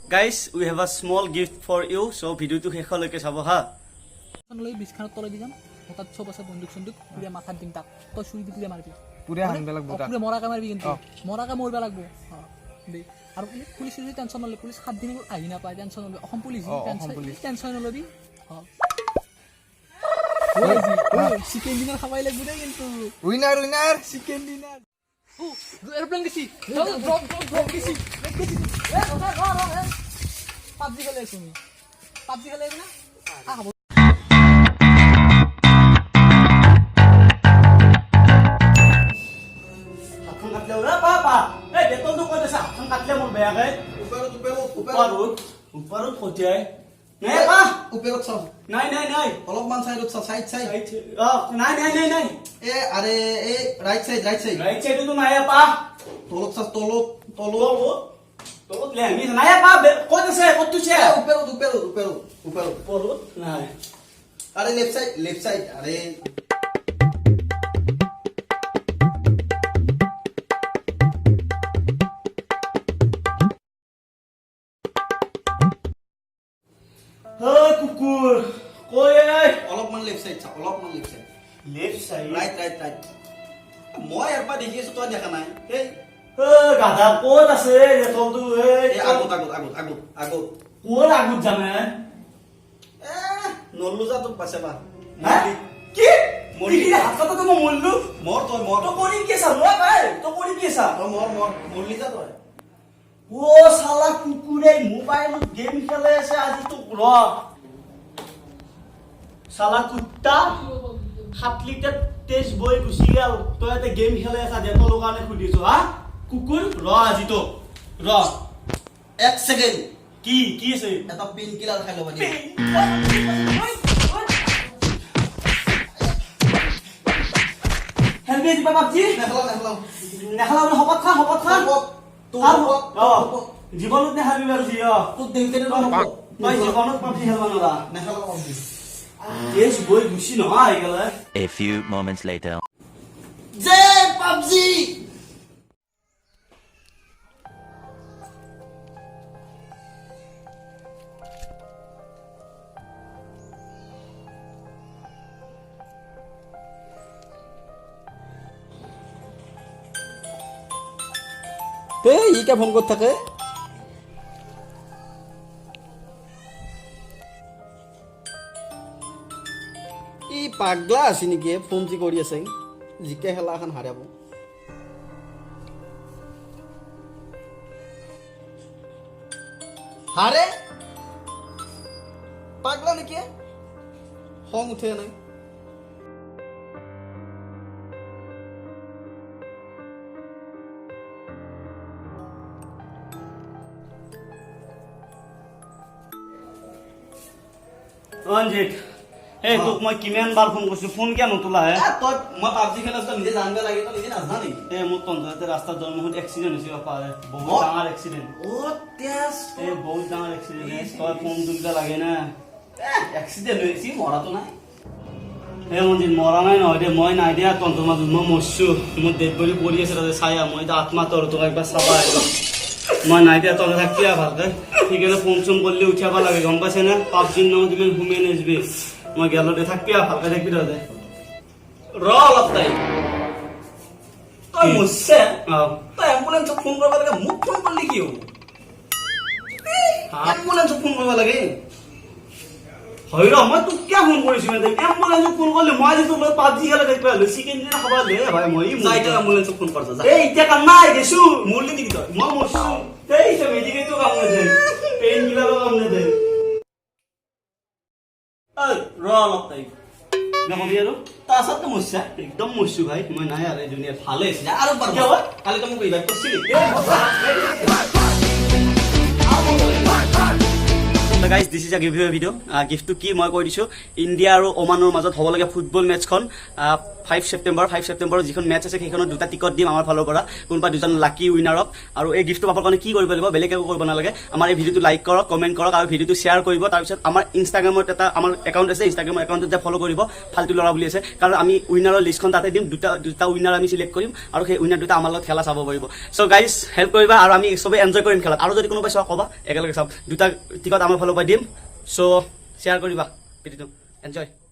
Guys, we have a small gift for you, so video to শেষলৈকে চাব হা। লৈ বিছখানত তলে দি যাম হঠাৎ চব আছে বন্দুক চন্দুক পুৰা মাথাত দিম তাক তই চুৰি দি পুৰা মাৰিবি পুৰা হানবে লাগব তাক পুৰা মৰাকা মাৰিবি কিন্তু মৰাকা মৰিবা লাগব দে আৰু পুলিচে যদি টেনচন নলয় পুলিচ 7 দিন আহি না পায় টেনচন নলয় অসম পুলিচ টেনচন নলবি চিকেন ডিনার খাওয়াই লাগবে না কিন্তু উইনার চিকেন ডিনার ও এরপ্লেন গেছি ড্রপ গেছি পাবজি খেলে তুমি পাবজি খেলে না ওপৰত খতিয়াই নাই পা উপৰত চাও নাই অলপমান সাইডত চাও সাইড নাই এ আরে এ রাইট সাইড তো নাই পা তলত চাও তলত লে আমি নাই পা কত আছে কত তুছে উপৰত নাই আৰে লেফট সাইড আৰে কুকুৰ কই অলপমান লেফট সাইড চাও লেফট সাইড রাইট মই একবার দেখিছো তই দেখা নাই এই গাধা ক'ত আছে তলটো আগত ক'ৰ আগত জানে নল্লু যা তোক পাছে বা কি মৰি হাতত তো মল্লু মৰ তো কৰি কি আছা মই পাই তো কৰি কি আছা মৰ মৰলি যা তই ও শালা কুকুৰে মোবাইলত গেম খেলে আছে আজি তো ৰ শালা কুত্তা 7 লিটাৰ তেজ বই গুচি গেল তই এতে গেম খেলে আছা দেতৰ কাৰণে খুদিছো হা কুকুৰ ৰ আজি তো ৰ 1 সেকেন্ড কি আছে এটা পেইন কিলাৰ খাই লবা হেলমেট দিবা বাপজি নেখালা হপত খা জীৱনত নেখাবি বাৰু জি তোক দেউতে তই জীৱনত পাবজি খেলবা নৰা নেখালা তেজ বই গুচি নহয় আহি গেলে A few moments later. জে পাবজি ইকে ফোন করতে থাকে ই পাগলা আছে নেকি ফোন যি কৰি আছে জিকে খেলা এখন হাৰাব হাৰে পাগলা নেকি খং উঠে নাই ৰঞ্জিত এই তোক মই কিমান বাৰ ফোন কৰিছো ফোন কিয় নতলা হে তই মই পাবজি খেলা নিজে জানিব লাগে তই নিজে নাজানা নেকি এই মোৰ তহঁতে ৰাস্তাত জন্মত এক্সিডেণ্ট হৈছে পাৰে বহুত ডাঙৰ এক্সিডেণ্ট এই বহুত ডাঙৰ এক্সিডেণ্ট তই ফোন তুলিব লাগে না এক্সিডেণ্ট হৈছে মৰাটো নাই এই ৰঞ্জিত মৰা নাই নহয় দে মই নাই দিয়া তহঁতৰ মাজত মই মৰছো মোৰ ডেড বডি পৰি আছে তাতে চায়া মই এতিয়া আত্মা তোৰ তোক একবাৰ চাবা আহিব মই নাই দিয়া তহঁতে থাকিয়া ভালকে সেইকাৰণে ফোন চোন কৰিলে উঠিয়াব লাগে গম পাইছে না পাবজিৰ নামত ইমান ঘুমিয়াই নাযাবি মই গেলতে থাকিয়া ভালকে থাকিবি তহঁতে ৰ অলপ টাইম তই মৰছে তই এম্বুলেন্সক ফোন কৰিব লাগে মোক ফোন কৰিলি কি হ'ব এম্বুলেন্সক ফোন কৰিব লাগে হয় ৰ মই তোক কিয় ফোন কৰিছো এম্বুলেন্সক ফোন কৰিলে মই আজি তোক পাবজি খেলা দেখি পালো চিকেন দিনা খাব দে ভাই মই যাই তই এম্বুলেন্সক ফোন কৰছ যা এই এতিয়া কাম নাই গেছো মৰলি নেকি তই মই মৰছো এই তই মেডিকেলটো কাম নেদে পেইন কিলাৰো কাম নেদে ৰ অলপ টাইম নকবি আৰু তাৰ সাথে মৰছা একদম মৰছো ভাই মই নাই আৰু এই দুনিয়াত ভালে আছে যা আৰু পাৰ কিয় হয়? কালি তই মোক ৰিভাইভ কৰিছিলি guys this is a give you video' গিফ্টটো কি মই কৈ দিছোঁ ইণ্ডিয়া আৰু ওমানৰ মাজত হ'বলগীয়া ফুটবল মেটচখন 5 ছেপ্টেম্বৰ যিখন মেটচ আছে সেইখনত 2টা টিকট দিম আমাৰ ফালৰ পৰা কোনোবা 2জন লাকি উইনাৰক আৰু এই গিফ্টটো পাবৰ কাৰণে কি কৰিব লাগিব বেলেগ একো কৰিব নালাগে আমাৰ এই ভিডিঅ'টো লাইক কৰক কমেণ্ট কৰক আৰু ভিডিঅ'টো শ্বেয়াৰ কৰিব তাৰপিছত আমাৰ ইনষ্টাগ্ৰামত এটা আমাৰ একাউণ্ট আছে ইনষ্টাগ্ৰামৰ একাউণ্টত ফ'ল' কৰিব ফাল্টু ল'ৰা বুলি আছে কাৰণ আমি উইনাৰৰ লিষ্টখন তাতে দিম দুটা উইনাৰ আমি চিলেক্ট কৰিম আৰু সেই উইনাৰ দুটা আমাৰ লগত খেলা চাব পাৰিব চ' গাইজ হেল্প কৰিবা আৰু আমি চবেই এনজয় কৰিম খেলাত আৰু যদি কোনোবাই চোৱা ক'বা একেলগে চাম 2টা টিকট আমাৰ ফালৰ পৰা দিম চ' শ্বেয়াৰ কৰিবা ভিডিঅ'টো এনজয়